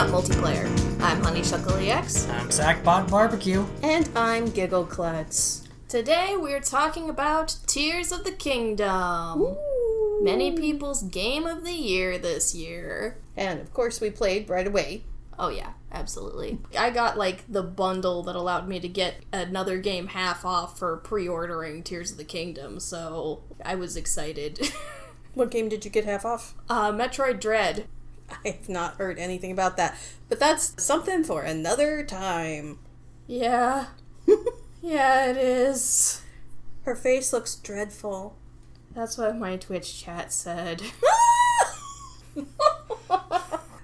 not multiplayer. I'm Honeyshuckleex. I'm Sackbot Barbecue. And I'm Giggleklutz. Today we're talking about Tears of the Kingdom. Ooh. Many people's game of the year this year. And of course we played right away. Oh yeah, absolutely. I got the bundle that allowed me to get another game half off for pre-ordering Tears of the Kingdom, so I was excited. What game did you get half off? Metroid Dread. I've not heard anything about that, but that's something for another time. Yeah. Yeah, it is. Her face looks dreadful. That's what my Twitch chat said.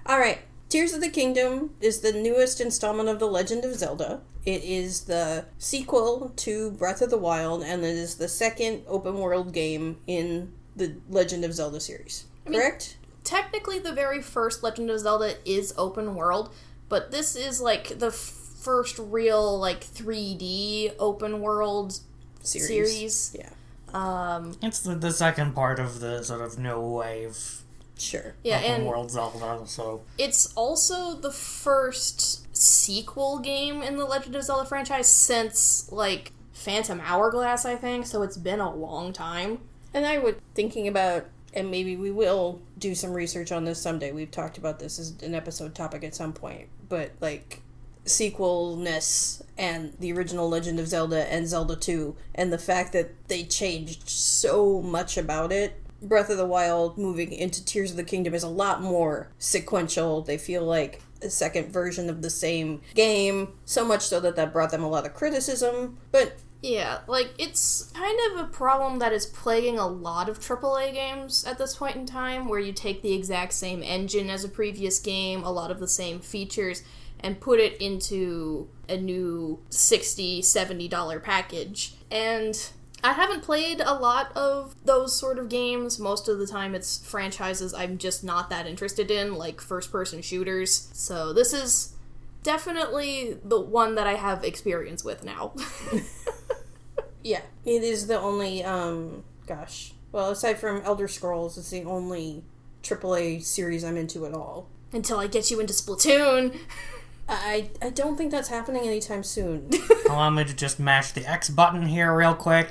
Alright, Tears of the Kingdom is the newest installment of The Legend of Zelda. It is the sequel to Breath of the Wild, and it is the second open world game in the Legend of Zelda series. Correct? Technically, the very first Legend of Zelda is open world, but this is the first real 3D open world series. Yeah. It's the second part of the sort of new wave open world Zelda, so... It's also the first sequel game in the Legend of Zelda franchise since, Phantom Hourglass, I think, so it's been a long time. And I was thinking about, and maybe we will do some research on this someday. We've talked about this as an episode topic at some point. But, sequelness and the original Legend of Zelda and Zelda 2, and the fact that they changed so much about it. Breath of the Wild moving into Tears of the Kingdom is a lot more sequential. They feel like a second version of the same game. So much so that brought them a lot of criticism. But... yeah, it's kind of a problem that is plaguing a lot of AAA games at this point in time, where you take the exact same engine as a previous game, a lot of the same features, and put it into a new $60, $70 package. And I haven't played a lot of those sort of games. Most of the time it's franchises I'm just not that interested in, like first-person shooters. So this is definitely the one that I have experience with now. Yeah, it is the only, aside from Elder Scrolls, it's the only AAA series I'm into at all. Until I get you into Splatoon. I don't think that's happening anytime soon. Allow me to just mash the X button here real quick.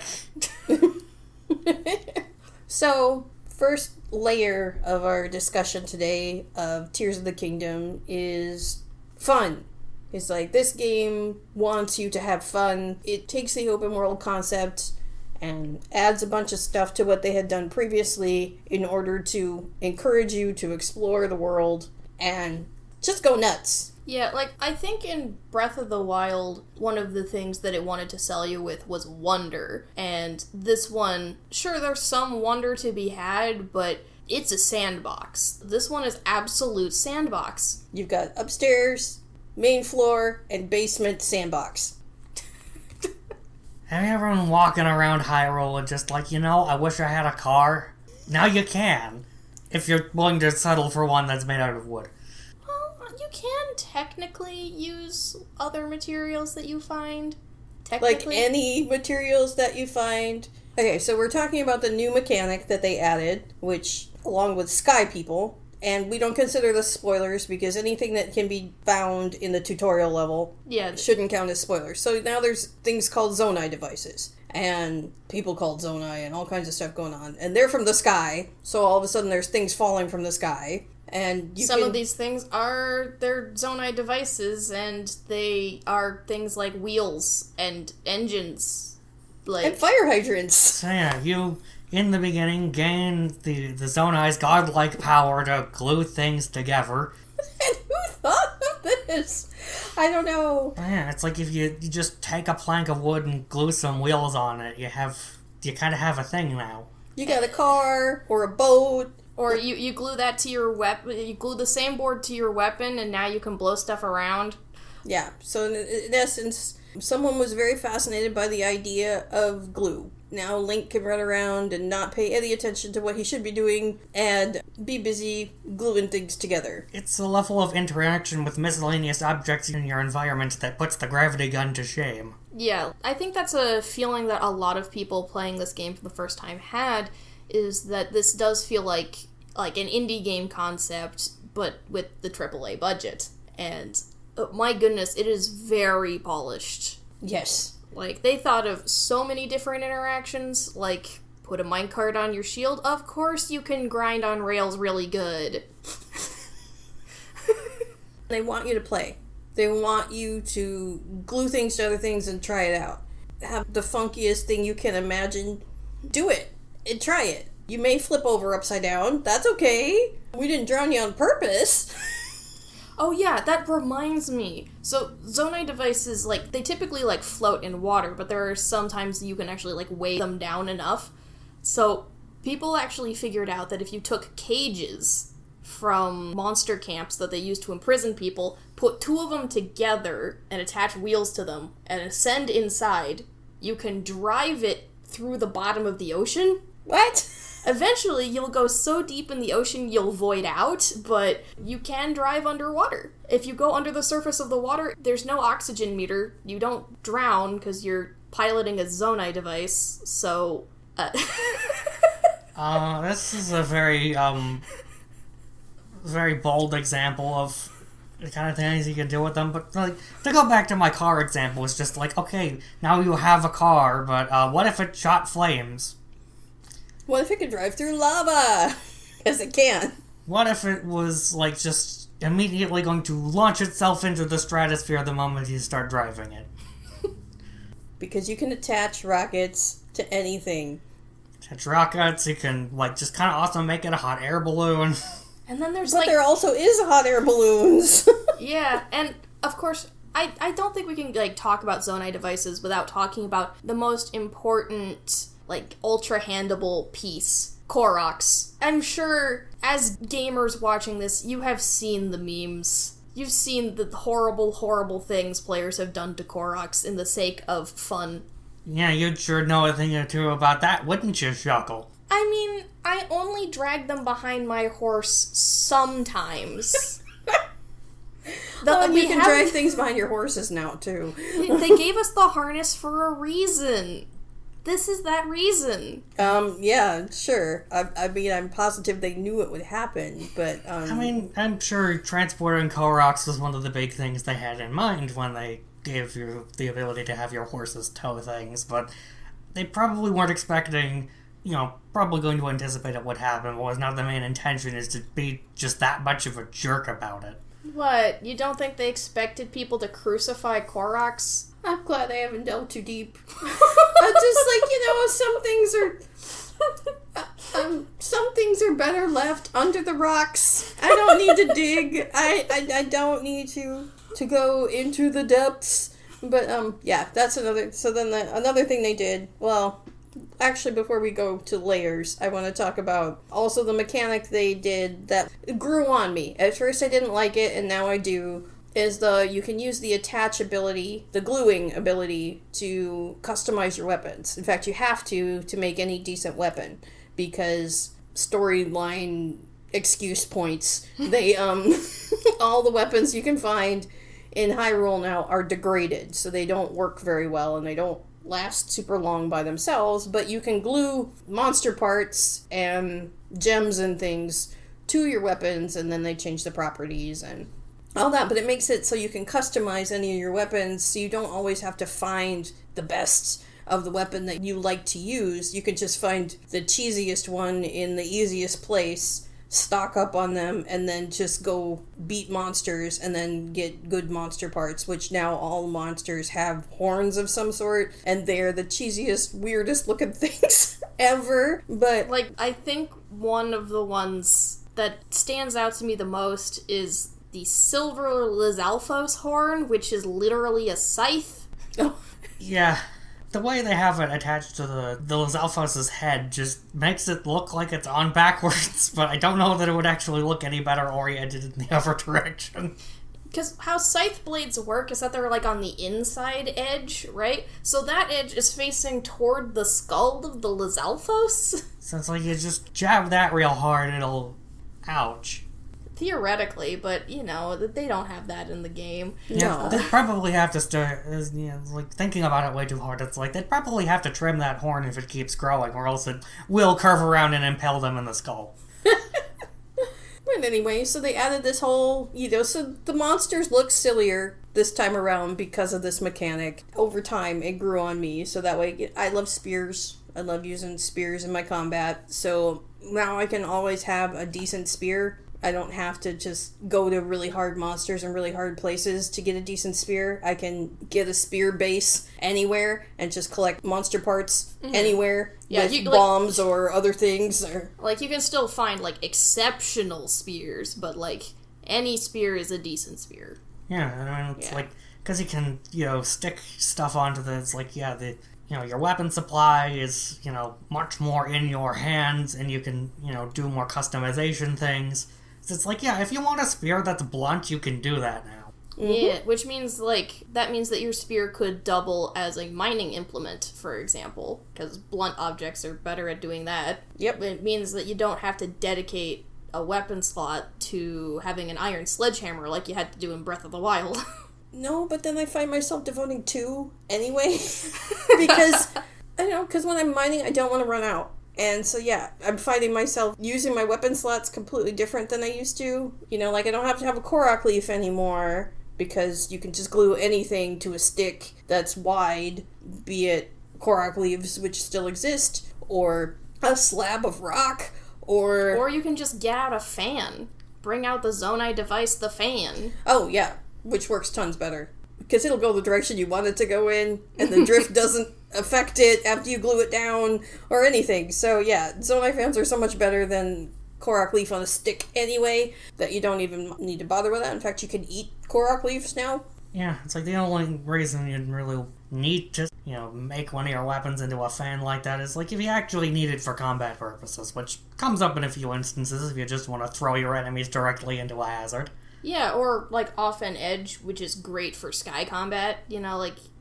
So, first layer of our discussion today of Tears of the Kingdom is fun. It's this game wants you to have fun. It takes the open world concept and adds a bunch of stuff to what they had done previously in order to encourage you to explore the world and just go nuts. Yeah, I think in Breath of the Wild, one of the things that it wanted to sell you with was wonder. And this one, sure, there's some wonder to be had, but it's a sandbox. This one is absolute sandbox. You've got upstairs, main floor, and basement sandbox. Have you ever been walking around Hyrule and just I wish I had a car? Now you can, if you're willing to settle for one that's made out of wood. Well, you can technically use other materials that you find. Like any materials that you find. Okay, so we're talking about the new mechanic that they added, which, along with Sky People, and we don't consider this spoilers because anything that can be found in the tutorial level shouldn't count as spoilers. So now there's things called Zonai devices, and people called Zonai, and all kinds of stuff going on. And they're from the sky, so all of a sudden there's things falling from the sky. And some of these things are their Zonai devices, and they are things like wheels and engines. And fire hydrants. So yeah, you... in the beginning, gain the Zonai's godlike power to glue things together. And who thought of this? I don't know. Yeah, it's like if you just take a plank of wood and glue some wheels on it, you kind of have a thing now. You got a car, or a boat. Or you glue that to your weapon, you glue the same board to your weapon, and now you can blow stuff around. Yeah, so in essence, someone was very fascinated by the idea of glue. Now Link can run around and not pay any attention to what he should be doing and be busy gluing things together. It's a level of interaction with miscellaneous objects in your environment that puts the gravity gun to shame. Yeah, I think that's a feeling that a lot of people playing this game for the first time had, is that this does feel like an indie game concept, but with the AAA budget. And my goodness, it is very polished. Yes. Like, they thought of so many different interactions, like, put a minecart on your shield. Of course you can grind on rails really good. They want you to play. They want you to glue things to other things and try it out. Have the funkiest thing you can imagine. Do it. And try it. You may flip over upside down. That's okay. We didn't drown you on purpose. Oh yeah, that reminds me. So, Zonai devices, like, they typically, like, float in water, but there are sometimes you can actually, like, weigh them down enough. So, people actually figured out that if you took cages from monster camps that they used to imprison people, put 2 of them together and attach wheels to them, and ascend inside, you can drive it through the bottom of the ocean. What? Eventually, you'll go so deep in the ocean you'll void out, but you can drive underwater. If you go under the surface of the water, there's no oxygen meter. You don't drown because you're piloting a Zonai device, so... This is a very bold example of the kind of things you can do with them, but, like, to go back to my car example, it's just like, okay, now you have a car, but what if it shot flames? What if it could drive through lava? Because it can. What if it was, like, just immediately going to launch itself into the stratosphere the moment you start driving it? Because you can attach rockets to anything. Attach rockets, you can, like, just kind of also make it a hot air balloon. And then there's, But there also is hot air balloons. Yeah, and, of course, I don't think we can, like, talk about Zonai devices without talking about the most important, like, ultra-handable piece, Koroks. I'm sure, as gamers watching this, you have seen the memes. You've seen the horrible, horrible things players have done to Koroks in the sake of fun. Yeah, you'd sure know a thing or two about that, wouldn't you, Shuckle? I mean, I only drag them behind my horse sometimes. You can drag things behind your horses now, too. They gave us the harness for a reason. This is that reason. Yeah, sure. I mean, I'm positive they knew it would happen, but, I mean, I'm sure transporting Koroks was one of the big things they had in mind when they gave you the ability to have your horses tow things, but they probably weren't expecting, probably going to anticipate it would happen, but was not the main intention is to be just that much of a jerk about it. What? You don't think they expected people to crucify Koroks? I'm glad I haven't delved too deep. Just like, some things are better left under the rocks. I don't need to dig. I don't need to go into the depths. But, yeah, that's another... So then another thing they did, well... Actually, before we go to layers, I want to talk about also the mechanic they did that grew on me. At first I didn't like it, and now I do, is you can use the attach ability, the gluing ability, to customize your weapons. In fact, you have to make any decent weapon, because storyline excuse points, they, all the weapons you can find in Hyrule now are degraded, so they don't work very well, and they don't last super long by themselves, but you can glue monster parts and gems and things to your weapons, and then they change the properties and all that, but it makes it so you can customize any of your weapons, so you don't always have to find the best of the weapon that you like to use. You can just find the cheesiest one in the easiest place, stock up on them, and then just go beat monsters and then get good monster parts, which now all monsters have horns of some sort, and they're the cheesiest, weirdest looking things ever. But like, I think one of the ones that stands out to me the most is the Silver Lizalfos horn, which is literally a scythe. Oh. Yeah. The way they have it attached to the Lizalfos' head just makes it look like it's on backwards, but I don't know that it would actually look any better oriented in the other direction. Because how scythe blades work is that they're, like, on the inside edge, right? So that edge is facing toward the skull of the Lizalfos. So it's like you just jab that real hard, it'll... Ouch. Theoretically, but, they don't have that in the game. Yeah, No. they'd probably have to start, like, thinking about it way too hard. It's like, they'd probably have to trim that horn if it keeps growing, or else it will curve around and impale them in the skull. But anyway, so they added this whole, so the monsters look sillier this time around because of this mechanic. Over time, it grew on me, so that way, I love spears. I love using spears in my combat, so now I can always have a decent spear. I don't have to just go to really hard monsters and really hard places to get a decent spear. I can get a spear base anywhere and just collect monster parts anywhere with bombs or other things. Like, you can still find, like, exceptional spears, but, like, any spear is a decent spear. Yeah, I mean, it's like, because you can, stick stuff onto it's like, your weapon supply is, much more in your hands, and you can, do more customization things. So it's like, if you want a spear that's blunt, you can do that now. Yeah, which means, that means that your spear could double as a mining implement, for example, because blunt objects are better at doing that. Yep. It means that you don't have to dedicate a weapon slot to having an iron sledgehammer like you had to do in Breath of the Wild. No, but then I find myself devoting 2 anyway, because, because when I'm mining, I don't want to run out. And so, I'm finding myself using my weapon slots completely different than I used to. I don't have to have a Korok leaf anymore, because you can just glue anything to a stick that's wide, be it Korok leaves, which still exist, or a slab of rock, or you can just get out a fan. Bring out the Zonai device, the fan. Oh, yeah, which works tons better. Because it'll go the direction you want it to go in, and the drift doesn't affect it after you glue it down, or anything. So, Zonai fans are so much better than Korok leaf on a stick anyway, that you don't even need to bother with that. In fact, you can eat Korok leaves now. Yeah, it's like the only reason you'd really need to, make one of your weapons into a fan like that is, like, if you actually need it for combat purposes, which comes up in a few instances if you just want to throw your enemies directly into a hazard. Yeah, or, like, off an edge, which is great for sky combat.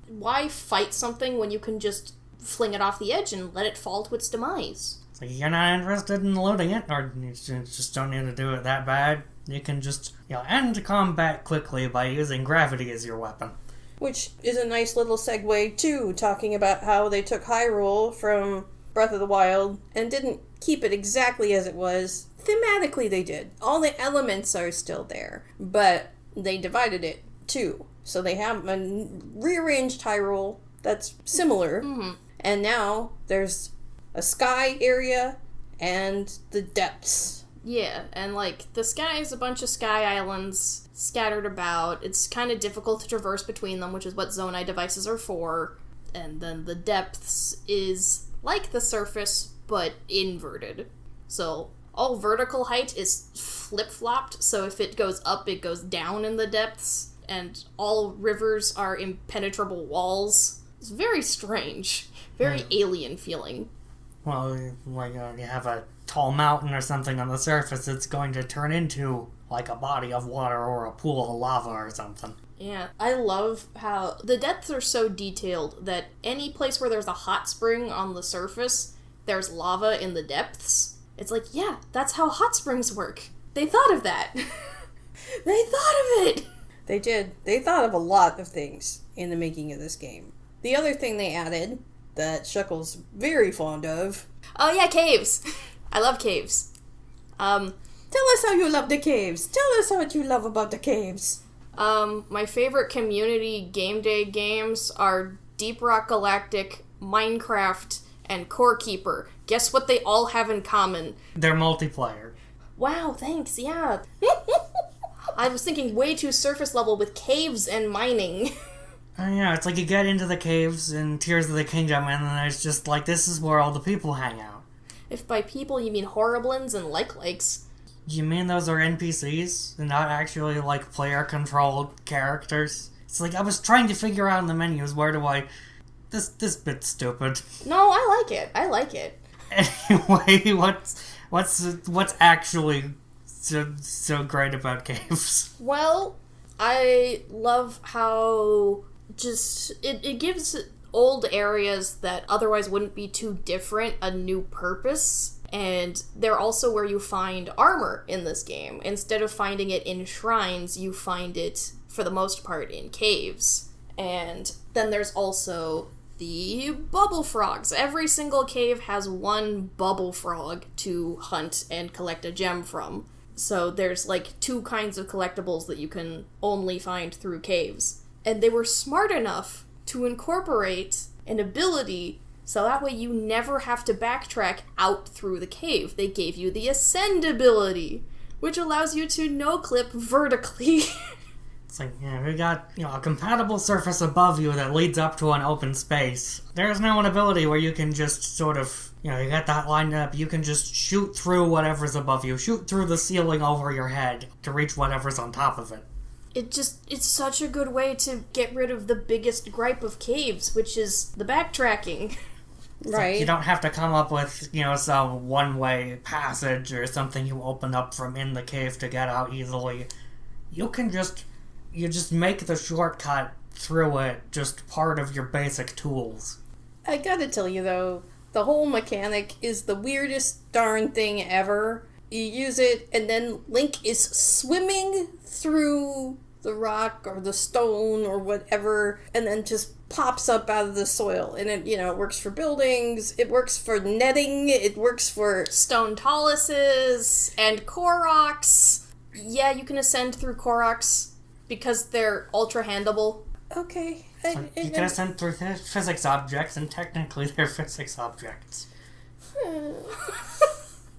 Why fight something when you can just fling it off the edge and let it fall to its demise? So you're not interested in loading it, or you just don't need to do it that bad. You can just, end combat quickly by using gravity as your weapon. Which is a nice little segue, too, talking about how they took Hyrule from Breath of the Wild and didn't keep it exactly as it was. Thematically, they did. All the elements are still there, but they divided it, too. So they have a rearranged Hyrule that's similar, and now there's a sky area and the depths. Yeah, and, the sky is a bunch of sky islands scattered about. It's kind of difficult to traverse between them, which is what Zonai devices are for. And then the depths is like the surface, but inverted. So all vertical height is flip-flopped, so if it goes up, it goes down in the depths, and all rivers are impenetrable walls. It's very strange. Very alien feeling. Well, you have a tall mountain or something on the surface, it's going to turn into, like, a body of water or a pool of lava or something. Yeah, I love how the depths are so detailed that any place where there's a hot spring on the surface, there's lava in the depths. It's like, yeah, that's how hot springs work. They thought of that. They thought of it! They did. They thought of a lot of things in the making of this game. The other thing they added that Shuckle's very fond of... Oh yeah, caves! I love caves. Tell us how you love the caves. Tell us what you love about the caves. My favorite community game day games are Deep Rock Galactic, Minecraft, and Core Keeper. Guess what they all have in common? They're multiplayer. Wow, thanks, yeah. I was thinking way too surface level with caves and mining. Yeah, it's like you get into the caves in Tears of the Kingdom, and then it's just like, this is where all the people hang out. If by people you mean Horriblins and Likes. You mean those are NPCs and not actually, like, player-controlled characters? It's like, I was trying to figure out in the menus, where do I... This bit's stupid. No, I like it. Anyway, what's actually so great about caves? Well, I love how just it gives old areas that otherwise wouldn't be too different a new purpose. And they're also where you find armor in this game. Instead of finding it in shrines, you find it, for the most part, in caves. And then there's also the bubble frogs. Every single cave has one bubble frog to hunt and collect a gem from. So there's like 2 kinds of collectibles that you can only find through caves. And they were smart enough to incorporate an ability so that way you never have to backtrack out through the cave. They gave you the Ascend ability, which allows you to no-clip vertically. It's like, we got, a compatible surface above you that leads up to an open space. There's now an ability where you can just sort of, you got that lined up, you can just shoot through whatever's above you, shoot through the ceiling over your head to reach whatever's on top of it. It's such a good way to get rid of the biggest gripe of caves, which is the backtracking. Right. Like you don't have to come up with, some one-way passage or something you open up from in the cave to get out easily. You just make the shortcut through it just part of your basic tools. I gotta tell you, though, the whole mechanic is the weirdest darn thing ever. You use it, and then Link is swimming through the rock or the stone or whatever, and then just pops up out of the soil. And it works for buildings, it works for netting, it works for stone taluses and Koroks. Yeah, you can ascend through Koroks because they're ultra handable. Okay. You can ascend through physics objects, and technically they're physics objects.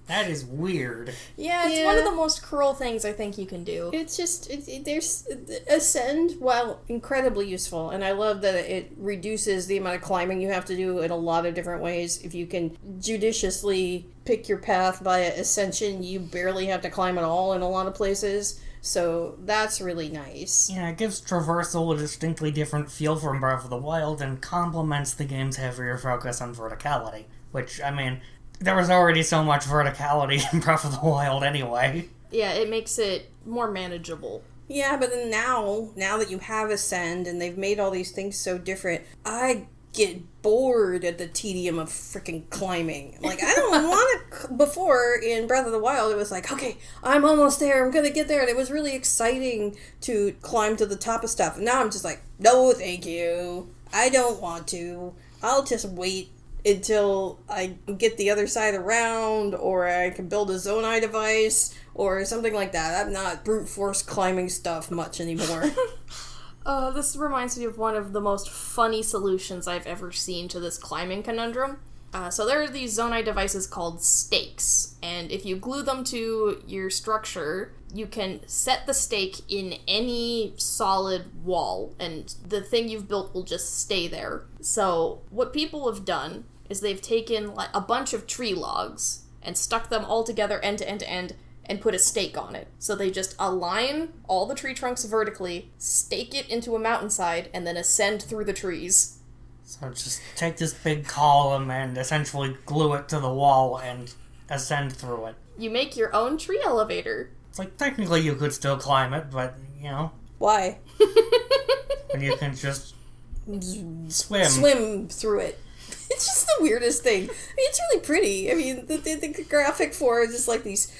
That is weird. Yeah, it's one of the most cruel things I think you can do. It's just, there's Ascend, while incredibly useful, and I love that it reduces the amount of climbing you have to do in a lot of different ways. If you can judiciously pick your path via Ascension, you barely have to climb at all in a lot of places. So that's really nice. Yeah, it gives traversal a distinctly different feel from Breath of the Wild and complements the game's heavier focus on verticality. Which, there was already so much verticality in Breath of the Wild anyway. Yeah, it makes it more manageable. Yeah, but then now that you have Ascend and they've made all these things so different, I get bored at the tedium of freaking climbing. Like, I don't want to... Before, in Breath of the Wild, it was like, okay, I'm almost there, I'm gonna get there, and it was really exciting to climb to the top of stuff. And now I'm just like, no, thank you. I don't want to. I'll just wait until I get the other side around, or I can build a Zonai device, or something like that. I'm not brute force climbing stuff much anymore. This reminds me of one of the most funny solutions I've ever seen to this climbing conundrum. So there are these Zonai devices called stakes, and if you glue them to your structure, you can set the stake in any solid wall, and the thing you've built will just stay there. So what people have done is they've taken a bunch of tree logs and stuck them all together end to end to end and put a stake on it. So they just align all the tree trunks vertically, stake it into a mountainside, and then ascend through the trees. So just take this big column and essentially glue it to the wall and ascend through it. You make your own tree elevator. It's like, technically you could still climb it, but, Why? and you can just swim. Swim through it. It's just the weirdest thing. It's really pretty. The graphic for it is just like these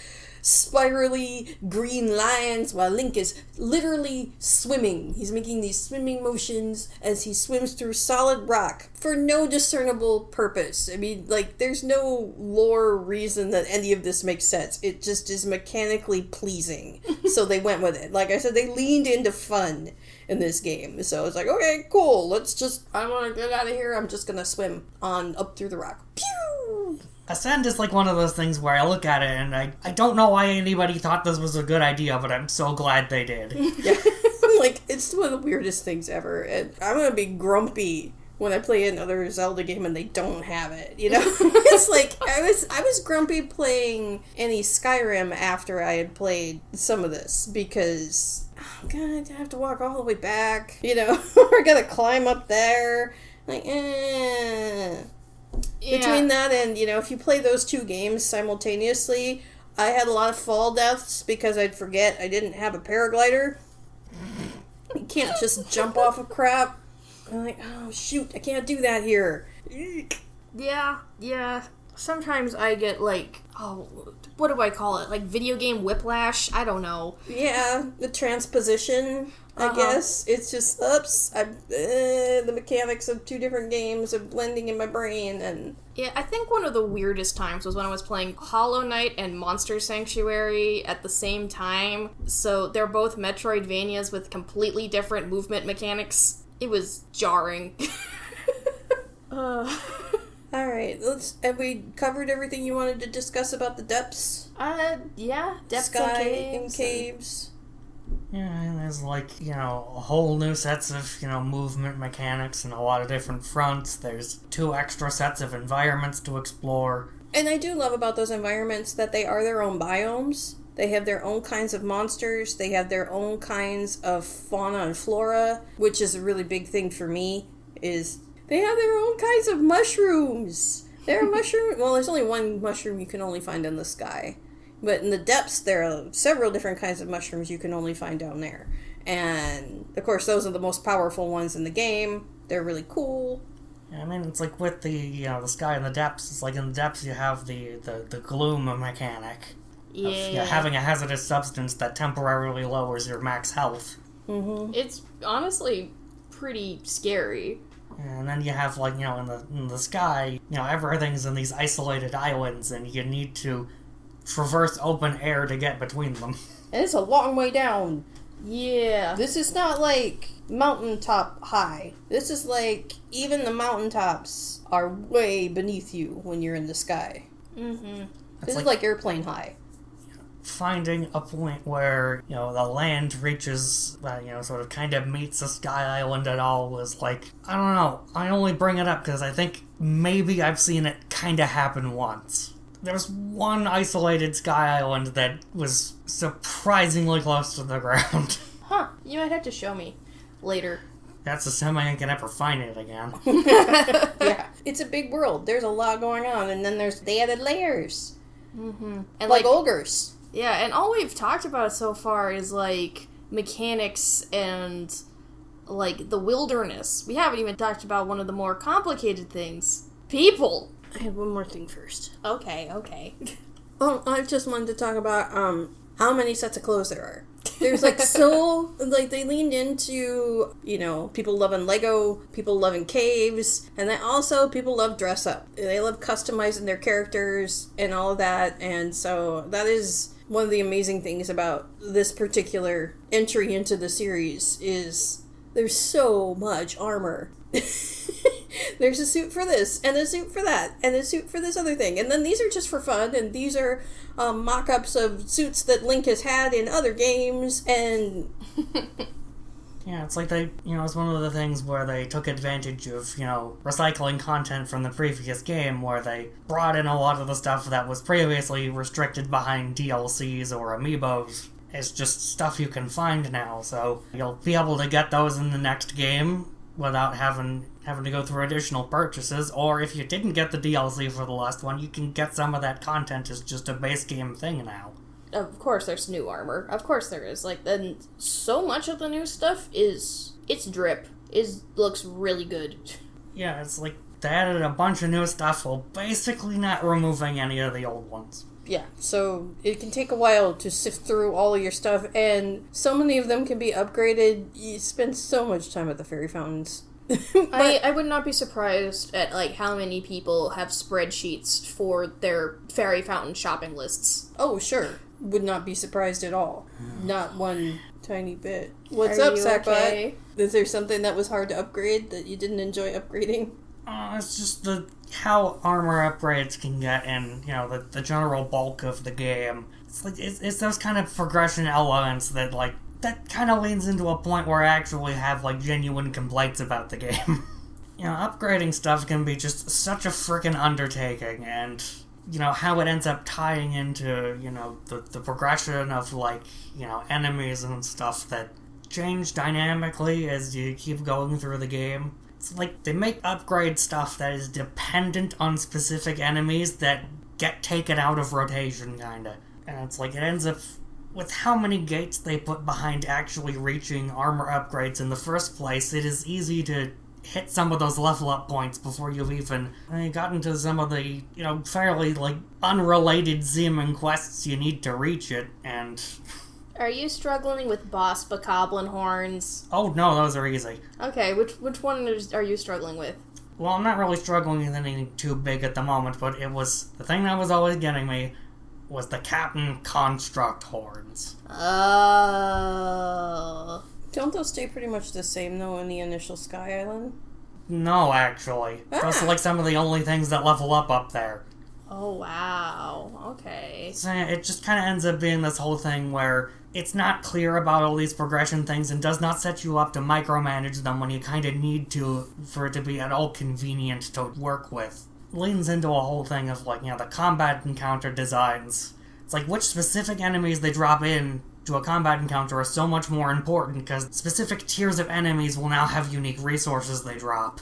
spirally green lines while Link is literally swimming. He's making these swimming motions as he swims through solid rock for no discernible purpose. There's no lore reason that any of this makes sense. It just is mechanically pleasing. So they went with it. Like I said, they leaned into fun in this game. So it's like, okay, cool. I want to get out of here. I'm just going to swim on up through the rock. Pew! Ascend is like one of those things where I look at it and I don't know why anybody thought this was a good idea, but I'm so glad they did. Yeah. It's one of the weirdest things ever. And I'm going to be grumpy when I play another Zelda game and they don't have it, It's like, I was grumpy playing any Skyrim after I had played some of this, because I'm going to have to walk all the way back, or I got to climb up there. Yeah. Between that and, if you play those two games simultaneously, I had a lot of fall deaths because I'd forget I didn't have a paraglider. You can't just jump off of crap. I'm like, oh shoot, I can't do that here. Yeah. Sometimes I get, like, what do I call it? Like, video game whiplash? I don't know. Yeah, the transposition, I guess. It's just, the mechanics of two different games are blending in my brain, and... Yeah, I think one of the weirdest times was when I was playing Hollow Knight and Monster Sanctuary at the same time. So they're both Metroidvanias with completely different movement mechanics. It was jarring. Alright, have we covered everything you wanted to discuss about the depths? Yeah. Depths Sky and and caves. Yeah, and there's whole new sets of, movement mechanics and a lot of different fronts. There's 2 extra sets of environments to explore. And I do love about those environments that they are their own biomes. They have their own kinds of monsters. They have their own kinds of fauna and flora, which is a really big thing for me, is they have their own kinds of mushrooms. There are mushrooms. Well, there's only one mushroom you can only find in the sky. But in the depths, there are several different kinds of mushrooms you can only find down there. And, of course, those are the most powerful ones in the game. They're really cool. I mean, it's like with the sky and the depths. It's like in the depths you have the gloom mechanic. Yeah. Of having a hazardous substance that temporarily lowers your max health. Mm-hmm. It's honestly pretty scary. And then you have, in the sky, everything's in these isolated islands, and you need to traverse open air to get between them. And it's a long way down. Yeah. This is not like mountaintop high. This is like, even the mountaintops are way beneath you when you're in the sky. Mm-hmm. This is like airplane high. Finding a point where, the land reaches, sort of kind of meets a sky island at all was like, I don't know. I only bring it up because I think maybe I've seen it kind of happen once. There was one isolated sky island that was surprisingly close to the ground. Huh. You might have to show me later. That's assuming I can ever find it again. Yeah. It's a big world. There's a lot going on, and then they added layers. Mm-hmm. And like ogres. Yeah, and all we've talked about so far is, mechanics and, the wilderness. We haven't even talked about one of the more complicated things. People! I have one more thing first. Okay. Oh, I just wanted to talk about, how many sets of clothes there are. There's, they leaned into, people loving Lego, people loving caves, and then also people love dress up. They love customizing their characters and all of that, and so that is one of the amazing things about this particular entry into the series is there's so much armor. There's a suit for this, and a suit for that, and a suit for this other thing. And then these are just for fun, and these are mock-ups of suits that Link has had in other games, and... Yeah, it's like it's one of the things where they took advantage of, recycling content from the previous game, where they brought in a lot of the stuff that was previously restricted behind DLCs or amiibos. It's just stuff you can find now, so you'll be able to get those in the next game without having to go through additional purchases, or if you didn't get the DLC for the last one, you can get some of that content as just a base game thing now. Of course there's new armor. Of course there is. And so much of the new stuff it's drip. Looks really good. Yeah, it's like they added a bunch of new stuff while basically not removing any of the old ones. Yeah, so it can take a while to sift through all of your stuff, and so many of them can be upgraded. You spend so much time at the fairy fountains. I would not be surprised at how many people have spreadsheets for their fairy fountain shopping lists. Oh, sure. Would not be surprised at all. Not one tiny bit. What's Are up, you Sackbot? okay? Is there something that was hard to upgrade that you didn't enjoy upgrading? It's just how armor upgrades can get in, the general bulk of the game. It's it's those kind of progression elements that that kind of leans into a point where I actually have genuine complaints about the game. Upgrading stuff can be just such a freaking undertaking, and how it ends up tying into the progression of enemies and stuff that change dynamically as you keep going through the game. It's like they make upgrade stuff that is dependent on specific enemies that get taken out of rotation, kinda. And it's it ends up with how many gates they put behind actually reaching armor upgrades in the first place. It is easy to hit some of those level up points before you've even gotten to some of the, fairly, unrelated seeming quests you need to reach it, and... Are you struggling with boss bokoblin horns? Oh, no, those are easy. Okay, which one are you struggling with? Well, I'm not really struggling with anything too big at the moment, but it was... The thing that was always getting me was the Captain Construct horns. Oh... Don't those stay pretty much the same, though, in the initial Sky Island? No, actually. Those are some of the only things that level up there. Oh, wow. Okay. So it just kind of ends up being this whole thing where it's not clear about all these progression things and does not set you up to micromanage them when you kind of need to for it to be at all convenient to work with. Leans into a whole thing of, the combat encounter designs. It's which specific enemies they drop in to a combat encounter are so much more important because specific tiers of enemies will now have unique resources they drop.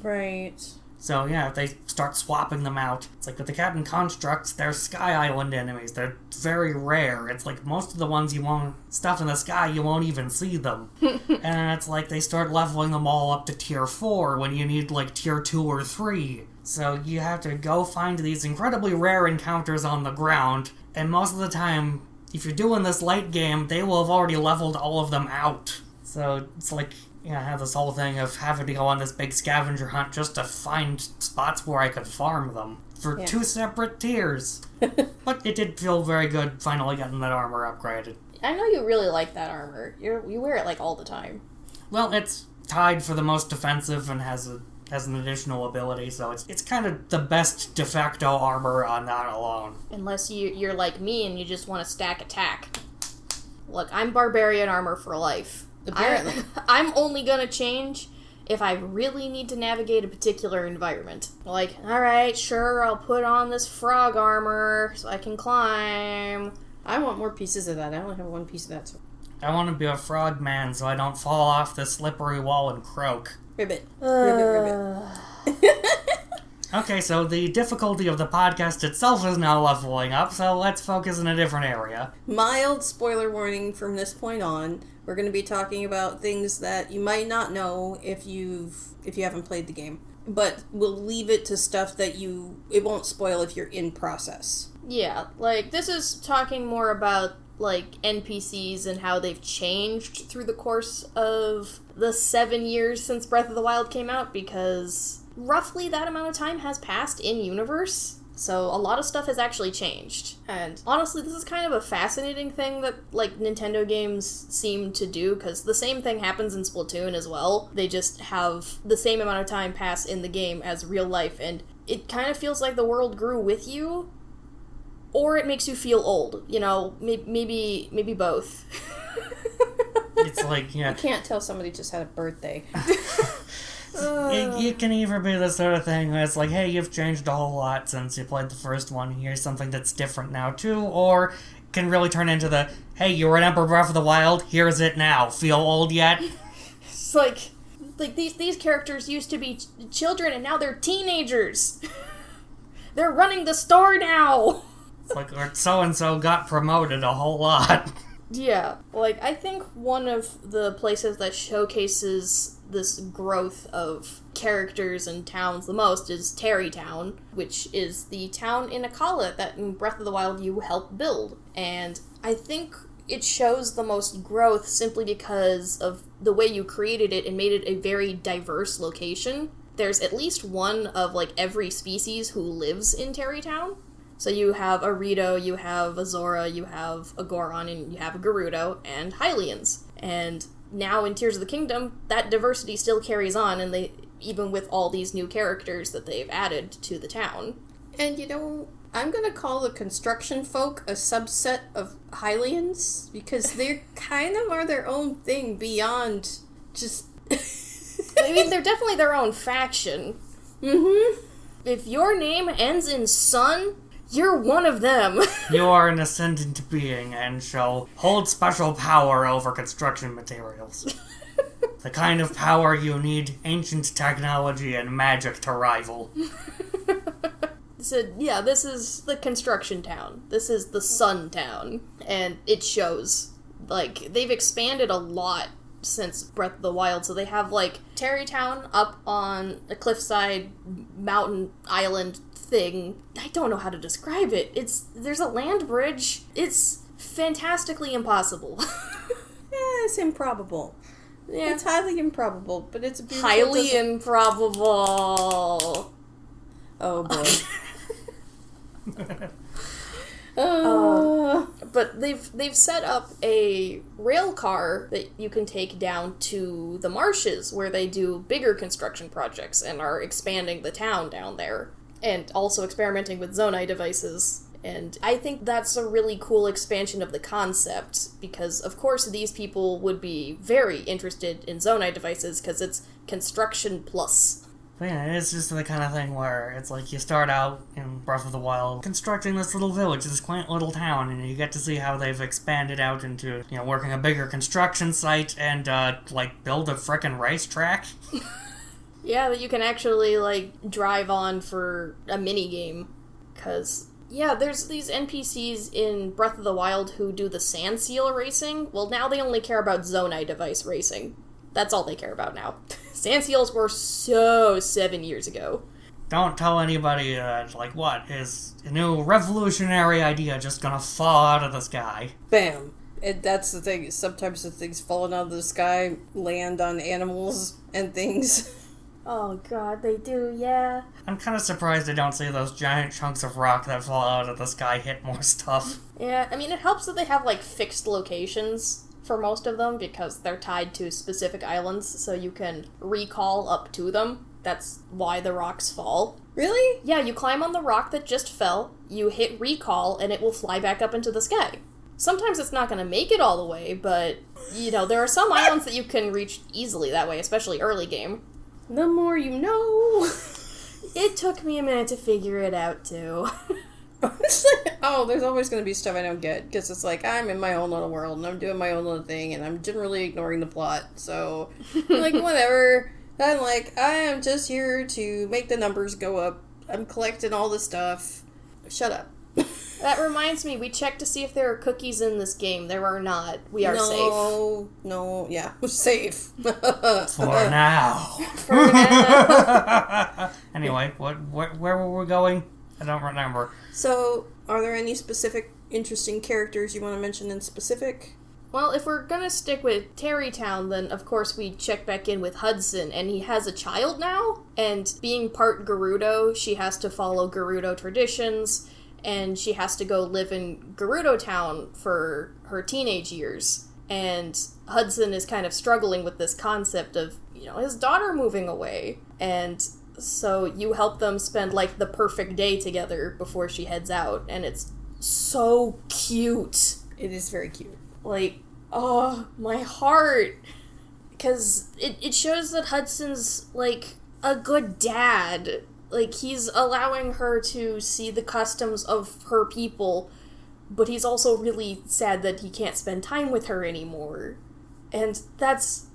Right. So yeah, if they start swapping them out, it's with the Captain Constructs, they're Sky Island enemies. They're very rare. It's most of the ones you won't... Stuff in the sky, you won't even see them. And it's they start leveling them all up to tier 4 when you need tier 2 or 3. So you have to go find these incredibly rare encounters on the ground, and most of the time... If you're doing this late game, they will have already leveled all of them out. So it's I have this whole thing of having to go on this big scavenger hunt just to find spots where I could farm them for 2 separate tiers. But it did feel very good finally getting that armor upgraded. I know you really like that armor. You wear it all the time. Well, it's tied for the most defensive and has an additional ability, so it's kind of the best de facto armor on that alone. Unless you're like me and you just want to stack attack. Look, I'm barbarian armor for life. Apparently. I'm only gonna change if I really need to navigate a particular environment. Alright, sure, I'll put on this frog armor so I can climb. I want more pieces of that. I only have 1 piece of that. So. I want to be a frog man so I don't fall off the slippery wall and croak. Ribbit. Ribbit. Okay, so the difficulty of the podcast itself is now leveling up, so let's focus in a different area. Mild spoiler warning from this point on. We're going to be talking about things that you might not know if you haven't played the game. But we'll leave it to stuff that it won't spoil if you're in process. Yeah, this is talking more about NPCs and how they've changed through the course of the 7 years since Breath of the Wild came out, because roughly that amount of time has passed in-universe, so a lot of stuff has actually changed. And honestly, this is kind of a fascinating thing that, Nintendo games seem to do, because the same thing happens in Splatoon as well. They just have the same amount of time pass in the game as real life, and it kind of feels like the world grew with you, or it makes you feel old. Maybe both. It's You can't tell somebody just had a birthday. It can either be the sort of thing where it's hey, you've changed a whole lot since you played the first one, here's something that's different now too, or it can really turn into the, hey, you remember Breath of the Wild, here's it now, feel old yet? It's these characters used to be children and now they're teenagers. They're running the store now. It's so-and-so got promoted a whole lot. Yeah, I think one of the places that showcases this growth of characters and towns the most is Tarrytown, which is the town in Akala that in Breath of the Wild you help build. And I think it shows the most growth simply because of the way you created it and made it a very diverse location. There's at least one of every species who lives in Tarrytown. So you have a Rito, you have a Zora, you have a Goron, and you have a Gerudo, and Hylians. And now in Tears of the Kingdom, that diversity still carries on, and even with all these new characters that they've added to the town. And I'm gonna call the construction folk a subset of Hylians, because they kind of are their own thing beyond just... They're definitely their own faction. Mm-hmm. If your name ends in son, you're one of them. You are an ascendant being and shall hold special power over construction materials. The kind of power you need ancient technology and magic to rival. So, yeah, this is the construction town. This is the sun town. And it shows. They've expanded a lot since Breath of the Wild. So they have, like, Terrytown up on a cliffside mountain island thing. I don't know how to describe it. There's a land bridge. It's fantastically impossible. It's improbable. Yeah. It's highly improbable, but it's beautiful. Highly improbable. Oh, boy. But they've set up a rail car that you can take down to the marshes where they do bigger construction projects and are expanding the town down there. And also experimenting with Zonai devices. And I think that's a really cool expansion of the concept, because of course these people would be very interested in Zonai devices because it's construction plus. But yeah, it's just the kind of thing where it's like you start out in Breath of the Wild constructing this little village, this quaint little town, and you get to see how they've expanded out into, working a bigger construction site and, build a frickin' racetrack. Yeah, that you can actually, drive on for a mini-game. Because, yeah, there's these NPCs in Breath of the Wild who do the sand seal racing. Well, now they only care about Zonai device racing. That's all they care about now. Sand seals were so 7 years ago. Don't tell anybody, what, is a new revolutionary idea just gonna fall out of the sky? Bam. That's the thing. Sometimes the things falling out of the sky land on animals and things. Oh god, they do, yeah. I'm kind of surprised I don't see those giant chunks of rock that fall out of the sky hit more stuff. Yeah, I mean, it helps that they have, fixed locations for most of them, because they're tied to specific islands, so you can recall up to them. That's why the rocks fall. Really? Yeah, you climb on the rock that just fell, you hit recall, and it will fly back up into the sky. Sometimes it's not going to make it all the way, but, there are some islands that you can reach easily that way, especially early game. The more you know. It took me a minute to figure it out, too. There's always going to be stuff I don't get, because it's like, I'm in my own little world, and I'm doing my own little thing, and I'm generally ignoring the plot, so, whatever. I'm I am just here to make the numbers go up. I'm collecting all the stuff. Shut up. That reminds me, we checked to see if there are cookies in this game. There are not. We are safe. No, yeah, we're safe. For now. For now. Anyway, where were we going? I don't remember. So, are there any specific interesting characters you want to mention in specific? Well, if we're gonna stick with Terrytown, then of course we check back in with Hudson, and he has a child now, and being part Gerudo, she has to follow Gerudo traditions, and she has to go live in Gerudo Town for her teenage years. And Hudson is kind of struggling with this concept of, his daughter moving away. And so you help them spend, the perfect day together before she heads out. And it's so cute. It is very cute. Oh, my heart. Because it shows that Hudson's, a good dad. He's allowing her to see the customs of her people, but he's also really sad that he can't spend time with her anymore. And that's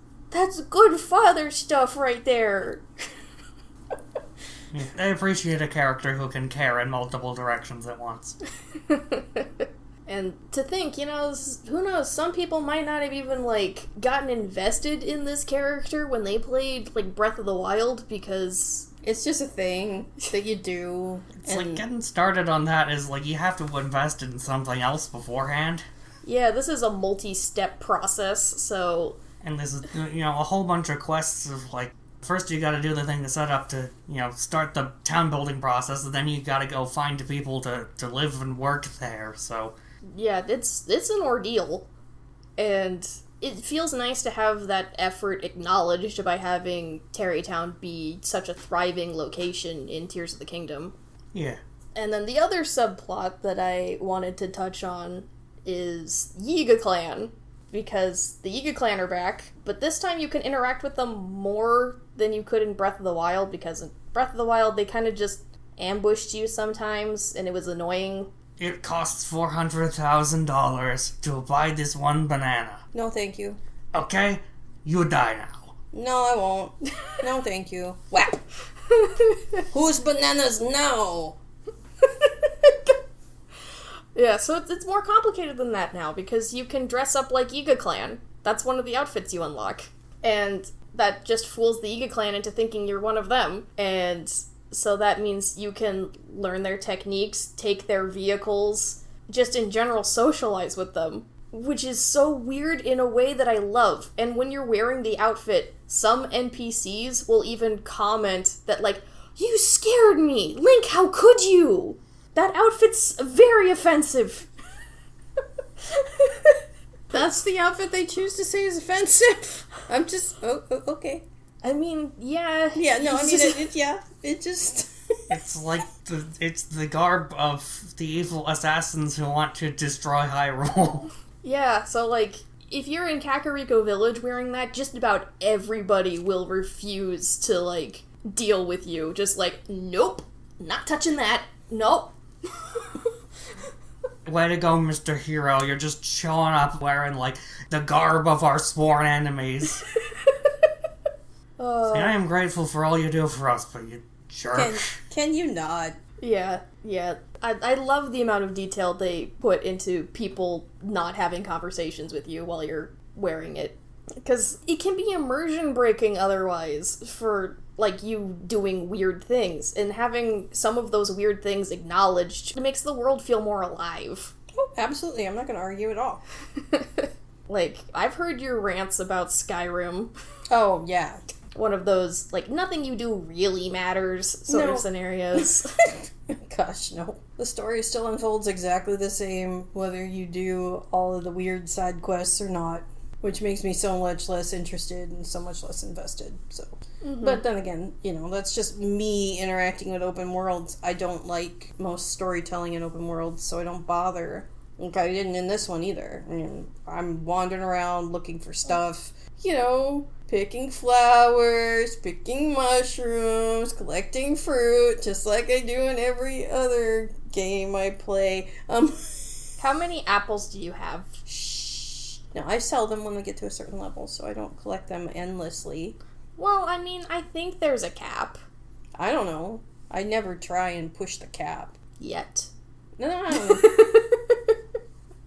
good father stuff right there. I appreciate a character who can care in multiple directions at once. And to think, who knows, some people might not have even, gotten invested in this character when they played, Breath of the Wild, because it's just a thing that you do. It's getting started on that is, you have to invest in something else beforehand. Yeah, this is a multi-step process, so... And this is, a whole bunch of quests of, first you gotta do the thing to set up to, start the town building process, and then you gotta go find people to live and work there, so... Yeah, it's an ordeal, and it feels nice to have that effort acknowledged by having Terrytown be such a thriving location in Tears of the Kingdom. Yeah. And then the other subplot that I wanted to touch on is Yiga Clan, because the Yiga Clan are back, but this time you can interact with them more than you could in Breath of the Wild, because in Breath of the Wild they kind of just ambushed you sometimes, and it was annoying. It costs $400,000 to buy this one banana. No, thank you. Okay? You die now. No, I won't. No, thank you. Wow. Whose bananas now? Yeah, so it's more complicated than that now, because you can dress up like Yiga Clan. That's one of the outfits you unlock. And that just fools the Iga clan into thinking you're one of them. And so that means you can learn their techniques, take their vehicles, just in general socialize with them. Which is so weird in a way that I love. And when you're wearing the outfit, some NPCs will even comment that, like, you scared me! Link, how could you? That outfit's very offensive. That's the outfit they choose to say is offensive. I'm just, okay. I mean, yeah. Yeah, no, I mean, it just... It's the garb of the evil assassins who want to destroy Hyrule. Yeah, so, like, if you're in Kakariko Village wearing that, just about everybody will refuse to, like, deal with you. Just like, nope, not touching that. Nope. Way to go, Mr. Hero. You're just showing up wearing, like, the garb of our sworn enemies. I am grateful for all you do for us, but you jerk. Can you not? Yeah. I love the amount of detail they put into people not having conversations with you while you're wearing it. Because it can be immersion breaking otherwise for, like, you doing weird things. And having some of those weird things acknowledged makes the world feel more alive. Oh, absolutely. I'm not going to argue at all. Like, I've heard your rants about Skyrim. Oh, yeah. One of those, like, nothing you do really matters sort of scenarios. Gosh, no. The story still unfolds exactly the same, whether you do all of the weird side quests or not, which makes me so much less interested and so much less invested, so. Mm-hmm. But then again, that's just me interacting with open worlds. I don't like most storytelling in open worlds, so I don't bother. Like, I didn't in this one either. I mean, I'm wandering around looking for stuff, picking flowers, picking mushrooms, collecting fruit, just like I do in every other game I play. How many apples do you have? Shh. No, I sell them when we get to a certain level, so I don't collect them endlessly. Well, I mean, I think there's a cap. I don't know. I never try and push the cap. Yet. No.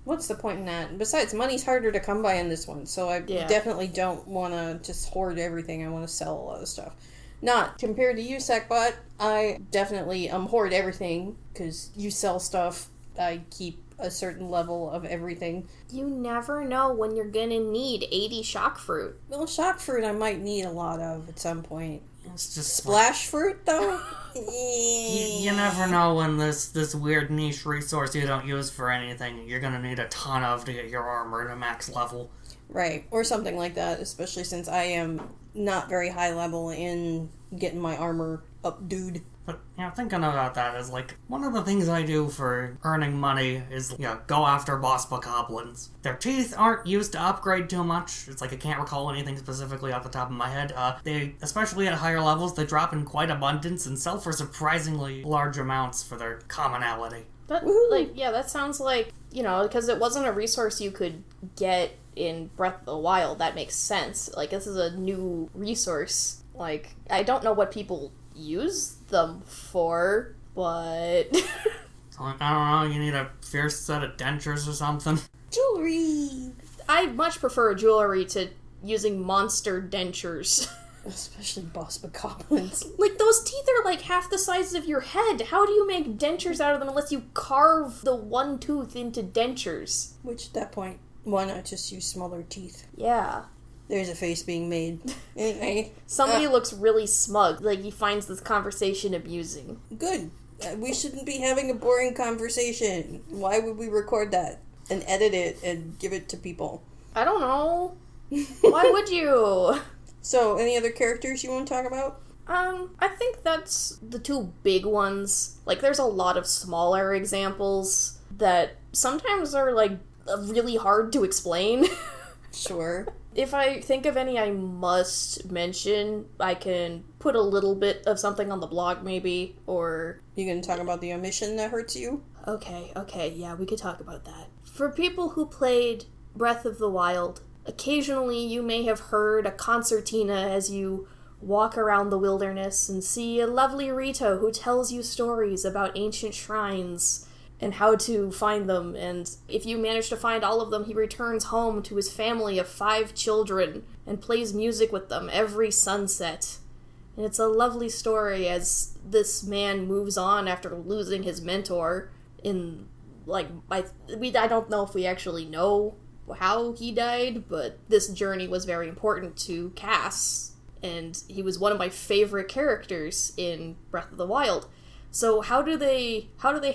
What's the point in that? Besides, money's harder to come by in this one, so I definitely don't want to just hoard everything. I want to sell a lot of stuff. Not compared to you, Sackbot. I definitely hoard everything, because you sell stuff. I keep a certain level of everything. You never know when you're gonna need 80 shock fruit. Well, shock fruit I might need a lot of at some point. It's just splash fruit, though? You never know when this weird niche resource you don't use for anything you're gonna need a ton of to get your armor to max level. Right, or something like that, especially since I am not very high level in getting my armor up, dude. But, thinking about that is, like, one of the things I do for earning money is, go after boss bokoblins. Their teeth aren't used to upgrade too much. It's like I can't recall anything specifically off the top of my head. They, especially at higher levels, they drop in quite abundance and sell for surprisingly large amounts for their commonality. That, that sounds like, because it wasn't a resource you could get in Breath of the Wild, that makes sense. Like, this is a new resource. Like, I don't know what people use them for, but... So, I don't know, you need a fierce set of dentures or something? Jewelry! I much prefer jewelry to using monster dentures. Especially boss bokoblins. Like, those teeth are like half the size of your head. How do you make dentures out of them unless you carve the one tooth into dentures? Which, at that point, why not just use smaller teeth? Yeah. There's a face being made. Anyway. Somebody looks really smug. Like, he finds this conversation amusing. Good. We shouldn't be having a boring conversation. Why would we record that? And edit it and give it to people? I don't know. Why would you? So, any other characters you want to talk about? I think that's the two big ones. Like, there's a lot of smaller examples that sometimes are, like, really hard to explain. Sure. If I think of any I must mention, I can put a little bit of something on the blog, maybe, or... You gonna talk about the omission that hurts you? Okay, yeah, we could talk about that. For people who played Breath of the Wild, occasionally you may have heard a concertina as you walk around the wilderness and see a lovely Rito who tells you stories about ancient shrines and how to find them, and if you manage to find all of them, he returns home to his family of 5 children and plays music with them every sunset. And it's a lovely story as this man moves on after losing his mentor in, like, I don't know if we actually know how he died, but this journey was very important to Cass, and he was one of my favorite characters in Breath of the Wild. So how do they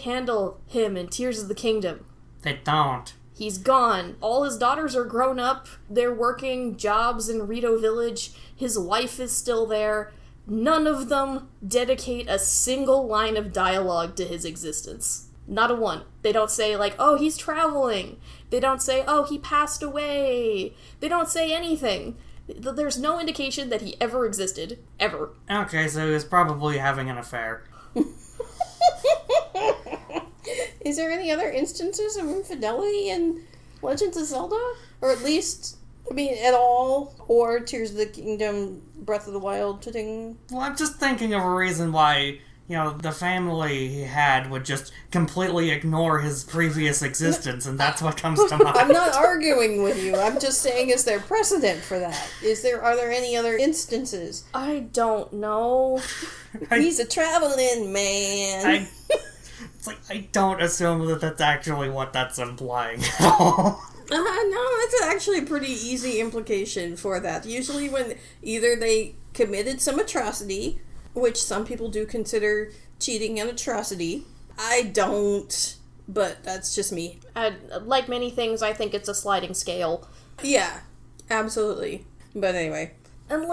handle him in Tears of the Kingdom? They don't. He's gone. All his daughters are grown up. They're working jobs in Rito Village. His wife is still there. None of them dedicate a single line of dialogue to his existence. Not a one. They don't say, like, oh, he's traveling. They don't say, oh, he passed away. They don't say anything. There's no indication that he ever existed. Ever. Okay, so he was probably having an affair. Is there any other instances of infidelity in Legends of Zelda? Or at least, I mean, at all? Or Tears of the Kingdom, Breath of the Wild thing? Well, I'm just thinking of a reason why, the family he had would just completely ignore his previous existence, and that's what comes to mind. I'm not arguing with you. I'm just saying, is there precedent for that? Are there any other instances? I don't know. He's a traveling man. I don't assume that that's actually what that's implying at all. No, that's actually a pretty easy implication for that. Usually when either they committed some atrocity, which some people do consider cheating an atrocity. I don't, but that's just me. Like many things, I think it's a sliding scale. Yeah, absolutely. But anyway. And,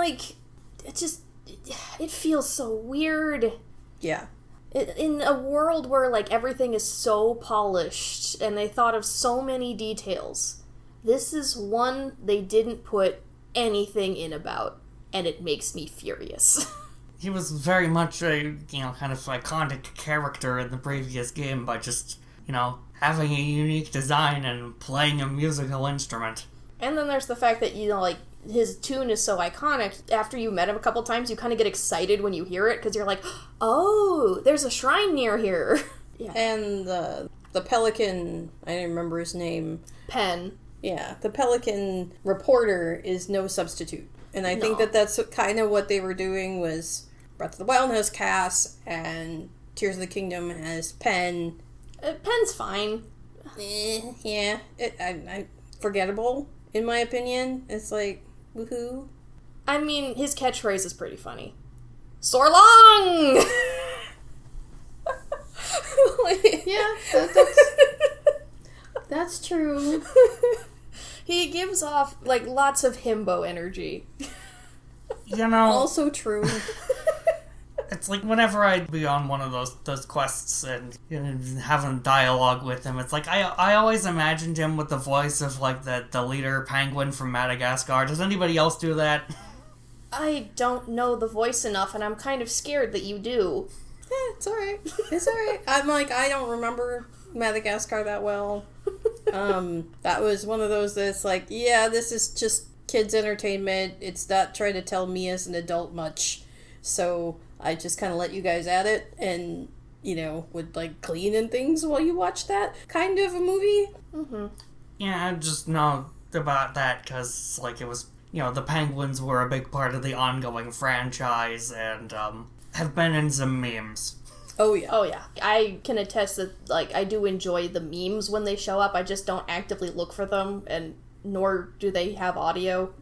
it feels so weird. Yeah. In a world where, everything is so polished, and they thought of so many details, this is one they didn't put anything in about, and it makes me furious. He was very much a, kind of iconic character in the previous game by just, having a unique design and playing a musical instrument. And then there's the fact that, his tune is so iconic. After you met him a couple times, you kind of get excited when you hear it, because you're like, oh, there's a shrine near here. Yeah. And the pelican, I didn't remember his name. Pen. Yeah, the pelican reporter is no substitute. And I think that's kind of what they were doing was Breath of the Wild has Cass, and Tears of the Kingdom has Pen. Pen's fine. Yeah. I forgettable, in my opinion. It's like, woohoo. I mean, his catchphrase is pretty funny. So long! Yeah, that's true. He gives off, lots of himbo energy. Also true. It's like whenever I'd be on one of those quests and having dialogue with him, it's like I always imagined him with the voice of the leader penguin from Madagascar. Does anybody else do that? I don't know the voice enough, and I'm kind of scared that you do. It's alright. It's alright. I'm I don't remember Madagascar that well. That was one of those that's this is just kids' entertainment. It's not trying to tell me as an adult much. So I just kind of let you guys at it and, would clean and things while you watch that kind of a movie. Mm-hmm. Yeah, I just know about that because, it was, the Penguins were a big part of the ongoing franchise and, have been in some memes. Oh, yeah. Oh, yeah. I can attest that, I do enjoy the memes when they show up. I just don't actively look for them, and nor do they have audio.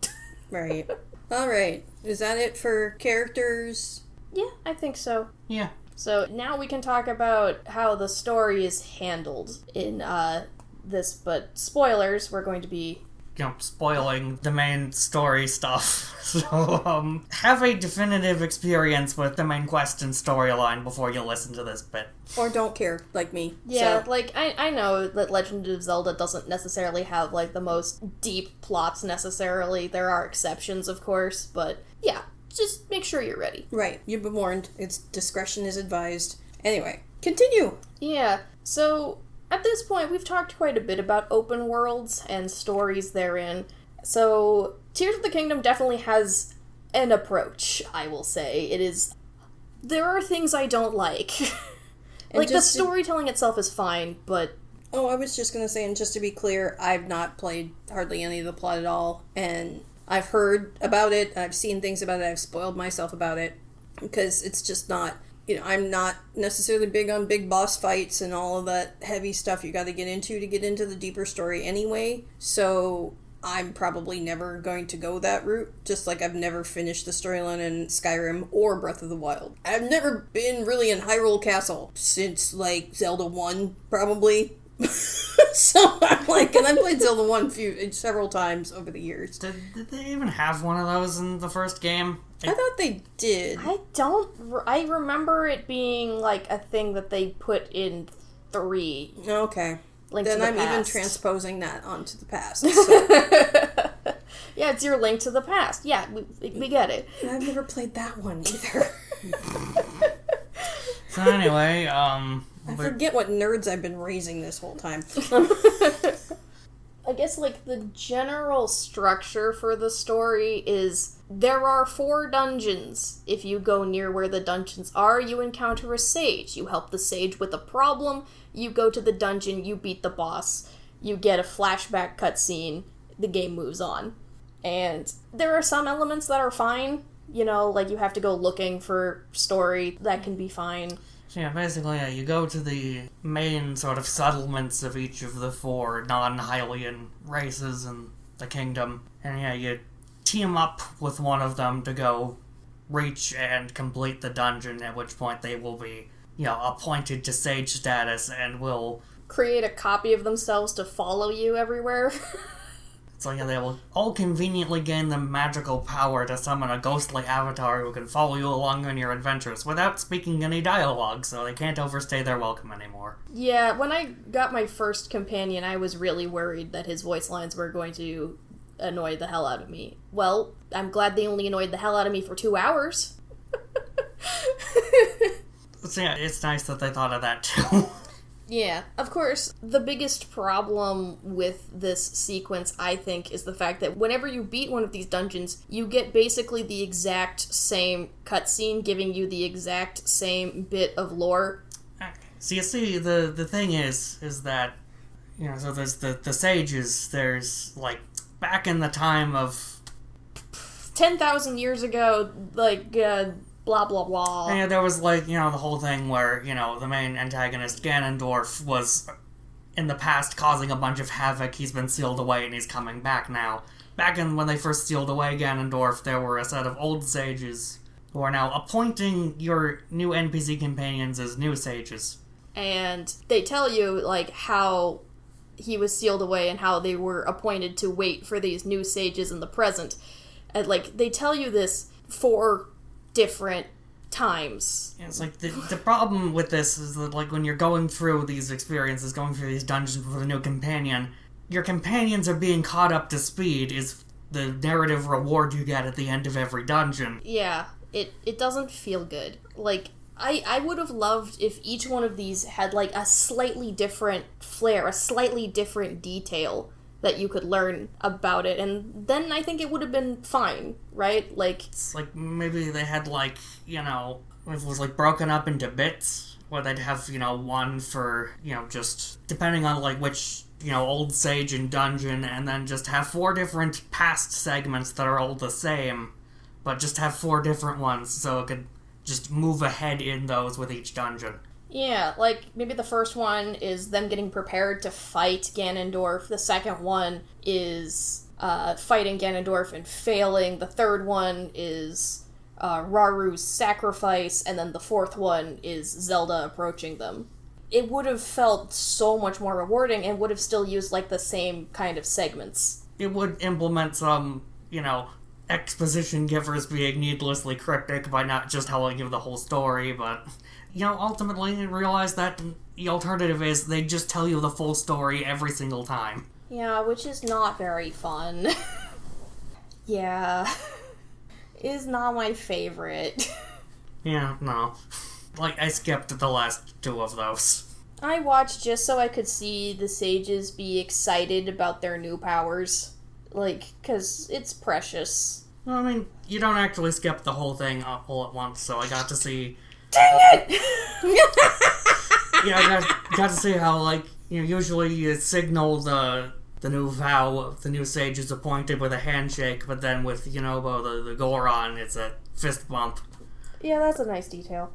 Right. All right. Is that it for characters? Yeah, I think so. Yeah. So now we can talk about how the story is handled in this, but spoilers, we're going to be spoiling the main story stuff. So, have a definitive experience with the main quest and storyline before you listen to this bit. Or don't care, like me. Yeah, so. I know that Legend of Zelda doesn't necessarily have, the most deep plots necessarily. There are exceptions, of course, but yeah, just make sure you're ready. Right, you've been warned. Its discretion is advised. Anyway, continue! Yeah, so at this point, we've talked quite a bit about open worlds and stories therein. So, Tears of the Kingdom definitely has an approach, I will say. There are things I don't like. And like, the storytelling itself is fine, but... Oh, I was just going to say, and just to be clear, I've not played hardly any of the plot at all, and I've heard about it, I've seen things about it, I've spoiled myself about it, because it's just not... I'm not necessarily big on big boss fights and all of that heavy stuff you got to get into the deeper story anyway, so... I'm probably never going to go that route, just like I've never finished the storyline in Skyrim or Breath of the Wild. I've never been really in Hyrule Castle since, like, Zelda 1, probably. So I'm like, and I've played Zelda 1 several times over the years. Did they even have one of those in the first game? I thought they did. I remember it being, like, a thing that they put in 3. Okay. Link then to the I'm past. even transposing that onto the past. So. Yeah, it's your Link to the Past. Yeah, we get it. And I've never played that one either. So anyway, I forget what nerds I've been raising this whole time. I guess, like, the general structure for the story is there are 4 dungeons. If you go near where the dungeons are, you encounter a sage. You help the sage with a problem, you go to the dungeon, you beat the boss, you get a flashback cutscene, the game moves on. And there are some elements that are fine, like you have to go looking for story, that can be fine. So yeah, basically, you go to the main sort of settlements of each of the 4 non-Hylian races in the kingdom, and yeah, you team up with one of them to go reach and complete the dungeon, at which point they will be, appointed to sage status and will... create a copy of themselves to follow you everywhere. So yeah, they will all conveniently gain the magical power to summon a ghostly avatar who can follow you along on your adventures without speaking any dialogue, so they can't overstay their welcome anymore. Yeah, when I got my first companion, I was really worried that his voice lines were going to annoy the hell out of me. Well, I'm glad they only annoyed the hell out of me for 2 hours. So yeah, it's nice that they thought of that too. Yeah, of course, the biggest problem with this sequence, I think, is the fact that whenever you beat one of these dungeons, you get basically the exact same cutscene giving you the exact same bit of lore. So you see, the thing is that, so there's the sages, there's, like, back in the time of... 10,000 years ago, like, blah blah blah. Yeah, there was, like, the whole thing where, the main antagonist, Ganondorf, was in the past causing a bunch of havoc. He's been sealed away and he's coming back now. Back when they first sealed away Ganondorf, there were a set of old sages who are now appointing your new NPC companions as new sages. And they tell you, like, how he was sealed away and how they were appointed to wait for these new sages in the present. And, like, they tell you this 4 different times. Yeah, it's like, the problem with this is that, like, when you're going through these experiences, going through these dungeons with a new companion, your companions are being caught up to speed is the narrative reward you get at the end of every dungeon. Yeah, it doesn't feel good. Like, I would have loved if each one of these had, like, a slightly different flair, a slightly different detail that you could learn about it, and then I think it would have been fine, right? Like... It's like, maybe they had, like, it was, like, broken up into bits, where they'd have, one for, just depending on, like, which, old sage and dungeon, and then just have 4 different past segments that are all the same, but just have 4 different ones, so it could just move ahead in those with each dungeon. Yeah, like, maybe the first one is them getting prepared to fight Ganondorf. The second one is fighting Ganondorf and failing. The third one is Raru's sacrifice. And then the fourth one is Zelda approaching them. It would have felt so much more rewarding and would have still used, like, the same kind of segments. It would implement some, exposition givers being needlessly cryptic by not just telling you the whole story, but... ultimately realize that the alternative is they just tell you the full story every single time. Yeah, which is not very fun. Yeah. Is not my favorite. Yeah, no. Like, I skipped the last 2 of those. I watched just so I could see the sages be excited about their new powers. Like, 'cause it's precious. Well, I mean, you don't actually skip the whole thing all at once, so I got to see... Dang it! Yeah, I got to see how, like, usually you signal the new vow, the new sage is appointed with a handshake, but then with Yunobo, the Goron, it's a fist bump. Yeah, that's a nice detail.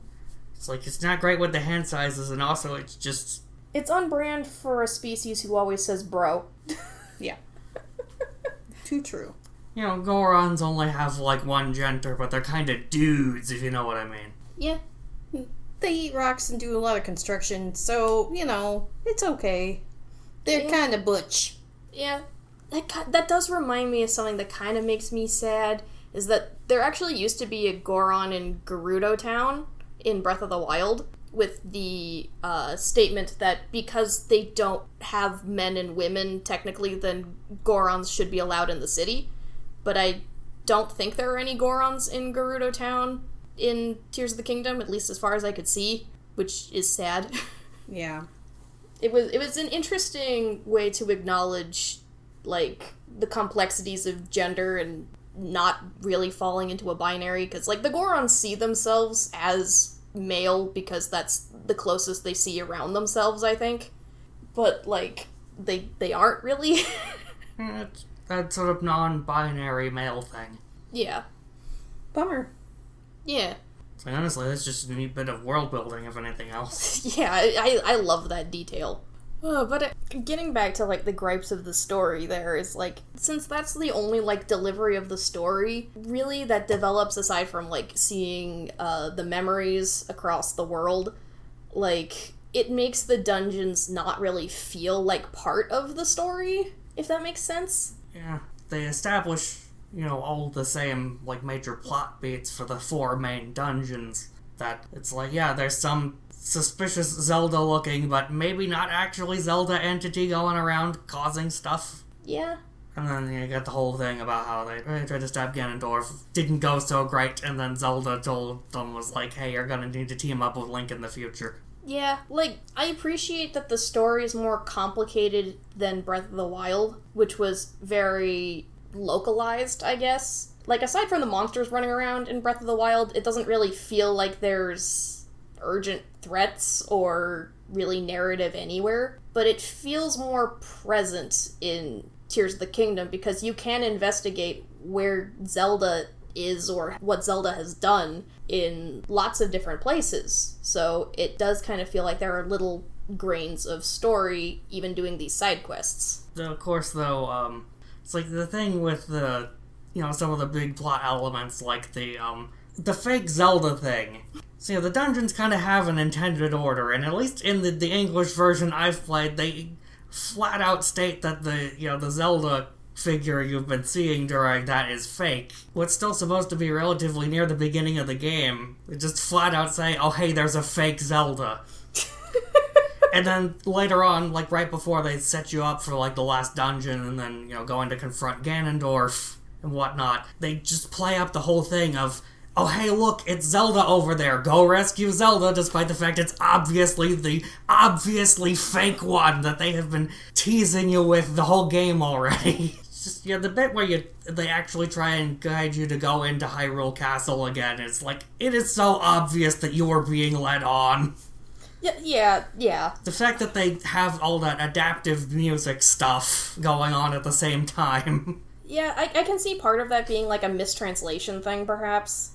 It's like, it's not great with the hand sizes, and also it's just... It's on brand for a species who always says bro. Yeah. Too true. Gorons only have, like, one gender, but they're kind of dudes, if you know what I mean. Yeah. They eat rocks and do a lot of construction, so, it's okay. They're kind of butch. Yeah. That does remind me of something that kind of makes me sad, is that there actually used to be a Goron in Gerudo Town in Breath of the Wild, with the statement that because they don't have men and women, technically, then Gorons should be allowed in the city. But I don't think there are any Gorons in Gerudo Town in Tears of the Kingdom, at least as far as I could see, which is sad. Yeah. It was an interesting way to acknowledge, like, the complexities of gender and not really falling into a binary, because, like, the Gorons see themselves as male because that's the closest they see around themselves, I think. But, like, they aren't really. It's that sort of non-binary male thing. Yeah. Bummer. Yeah. So honestly, that's just a neat bit of world building, if anything else. Yeah, I love that detail. But getting back to, like, the gripes of the story there is, like, since that's the only, like, delivery of the story, really, that develops aside from, like, seeing the memories across the world, like, it makes the dungeons not really feel like part of the story, if that makes sense. Yeah, they establish, all the same, like, major plot beats for the 4 main dungeons. That it's like, yeah, there's some suspicious Zelda-looking, but maybe not actually Zelda entity going around causing stuff. Yeah. And then you get the whole thing about how they tried to stab Ganondorf, didn't go so great, and then Zelda told them, was like, hey, you're gonna need to team up with Link in the future. Yeah, like, I appreciate that the story is more complicated than Breath of the Wild, which was very localized, I guess. Like, aside from the monsters running around in Breath of the Wild, it doesn't really feel like there's urgent threats or really narrative anywhere, but it feels more present in Tears of the Kingdom because you can investigate where Zelda is or what Zelda has done in lots of different places. So it does kind of feel like there are little grains of story even doing these side quests. Of course, though, it's like the thing with the, some of the big plot elements, like the fake Zelda thing. So, the dungeons kind of have an intended order, and at least in the English version I've played, they flat out state that the Zelda figure you've been seeing during that is fake. What's still supposed to be relatively near the beginning of the game, they just flat out say, oh hey, there's a fake Zelda. And then later on, like right before they set you up for like the last dungeon and then, going to confront Ganondorf and whatnot, they just play up the whole thing of, oh hey look, it's Zelda over there, go rescue Zelda, despite the fact it's obviously the obviously fake one that they have been teasing you with the whole game already. It's just, the bit where they actually try and guide you to go into Hyrule Castle again, it's like, it is so obvious that you are being led on. Yeah. The fact that they have all that adaptive music stuff going on at the same time. Yeah, I can see part of that being like a mistranslation thing, perhaps.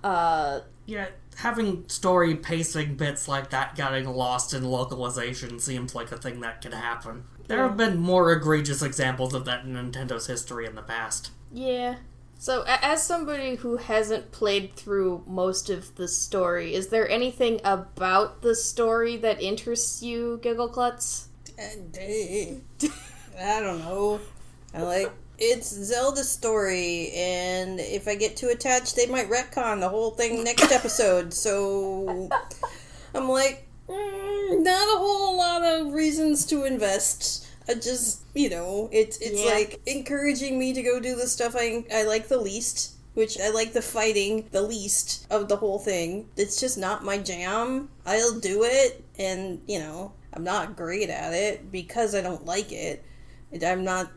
Yeah, having story pacing bits like that getting lost in localization seems like a thing that can happen. There have been more egregious examples of that in Nintendo's history in the past. Yeah. So, as somebody who hasn't played through most of the story, is there anything about the story that interests you, Giggleklutz? I don't know. It's Zelda's story, and if I get too attached, they might retcon the whole thing next episode, so I'm like, not a whole lot of reasons to invest. I just, it's like encouraging me to go do the stuff I like the least, which I like the fighting the least of the whole thing. It's just not my jam. I'll do it, and, I'm not great at it because I don't like it. I'm not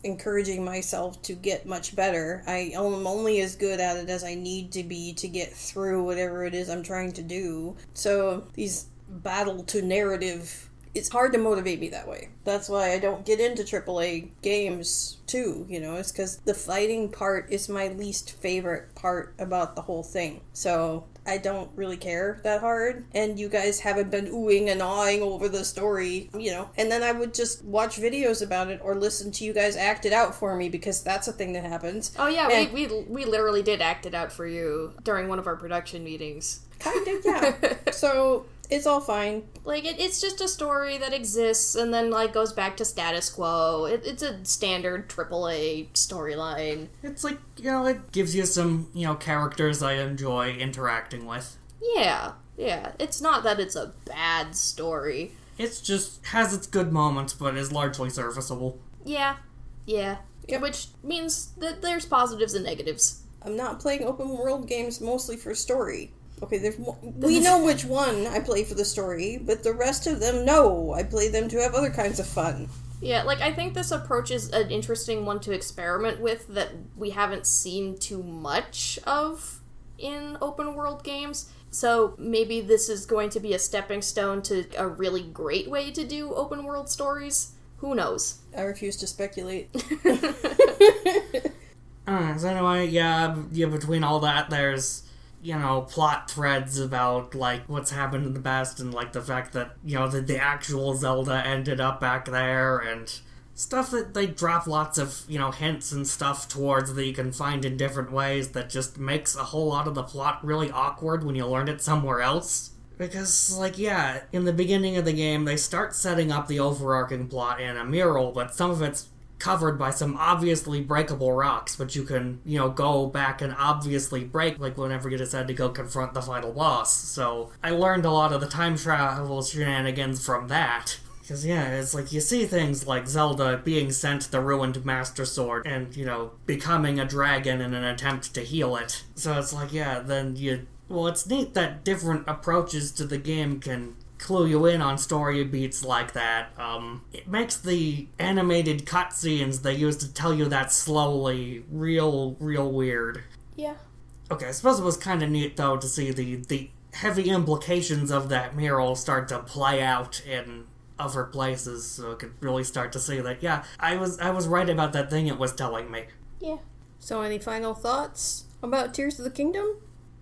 encouraging myself to get much better. I am only as good at it as I need to be to get through whatever it is I'm trying to do. So these battle to narrative, it's hard to motivate me that way. That's why I don't get into AAA games too, it's because the fighting part is my least favorite part about the whole thing. So I don't really care that hard, and you guys haven't been oohing and awing over the story, and then I would just watch videos about it or listen to you guys act it out for me, because that's a thing that happens. Oh yeah, and we literally did act it out for you during one of our production meetings. Kind of, yeah. So it's all fine. Like, it's just a story that exists and then, like, goes back to status quo. It's a standard AAA storyline. It's like, it gives you some, characters I enjoy interacting with. Yeah. It's not that it's a bad story. It's just has its good moments, but is largely serviceable. Yeah. Yep. Which means that there's positives and negatives. I'm not playing open world games mostly for story. Okay, we know which one I play for the story, but the rest of them, no. I play them to have other kinds of fun. Yeah, like, I think this approach is an interesting one to experiment with that we haven't seen too much of in open world games. So maybe this is going to be a stepping stone to a really great way to do open world stories. Who knows? I refuse to speculate. So anyway, yeah, between all that, there's plot threads about, like, what's happened in the past and, like, the fact that, the actual Zelda ended up back there, and stuff that they drop lots of, hints and stuff towards that you can find in different ways that just makes a whole lot of the plot really awkward when you learn it somewhere else. Because, like, yeah, in the beginning of the game, they start setting up the overarching plot in a mural, but some of it's covered by some obviously breakable rocks, but you can, go back and obviously break, like whenever you decide to go confront the final boss. So I learned a lot of the time travel shenanigans from that. Because, yeah, it's like you see things like Zelda being sent the ruined Master Sword and, becoming a dragon in an attempt to heal it. So it's like, yeah, then well, it's neat that different approaches to the game can clue you in on story beats like that. It makes the animated cutscenes they use to tell you that slowly real weird. Yeah. Okay, I suppose it was kind of neat, though, to see the heavy implications of that mural start to play out in other places, so I could really start to see that, yeah, I was right about that thing it was telling me. Yeah. So any final thoughts about Tears of the Kingdom?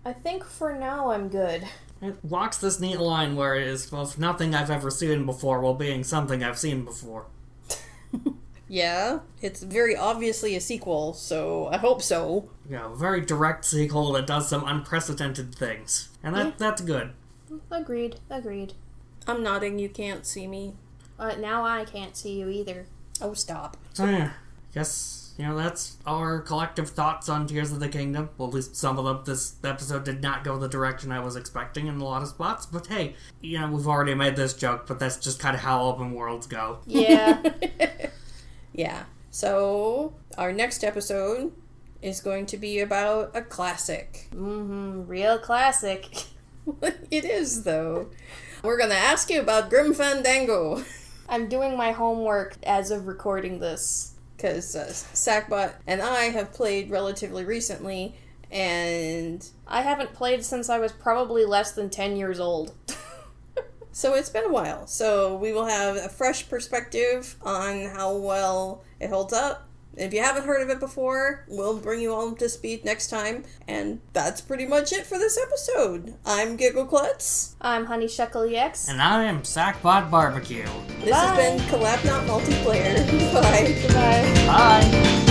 I think for now I'm good. It walks this neat line where it is both nothing I've ever seen before while being something I've seen before. Yeah, it's very obviously a sequel, so I hope so. A very direct sequel that does some unprecedented things. And that's good. Agreed. I'm nodding, you can't see me. Now I can't see you either. Oh, stop. So yeah, guess, that's our collective thoughts on Tears of the Kingdom. Well, at least some of them. This episode did not go the direction I was expecting in a lot of spots, but hey, we've already made this joke, but that's just kind of how open worlds go. Yeah. Yeah. So, our next episode is going to be about a classic. Real classic. It is, though. We're gonna ask you about Grim Fandango. I'm doing my homework as of recording this. Because Sackbot and I have played relatively recently, and I haven't played since I was probably less than 10 years old. So it's been a while. So we will have a fresh perspective on how well it holds up. If you haven't heard of it before, we'll bring you all up to speed next time. And that's pretty much it for this episode. I'm Giggleklutz. I'm Honeyshuckleex. And I am Sackbot Barbecue. This has been Collab Not Multiplayer. Bye. Goodbye. Bye.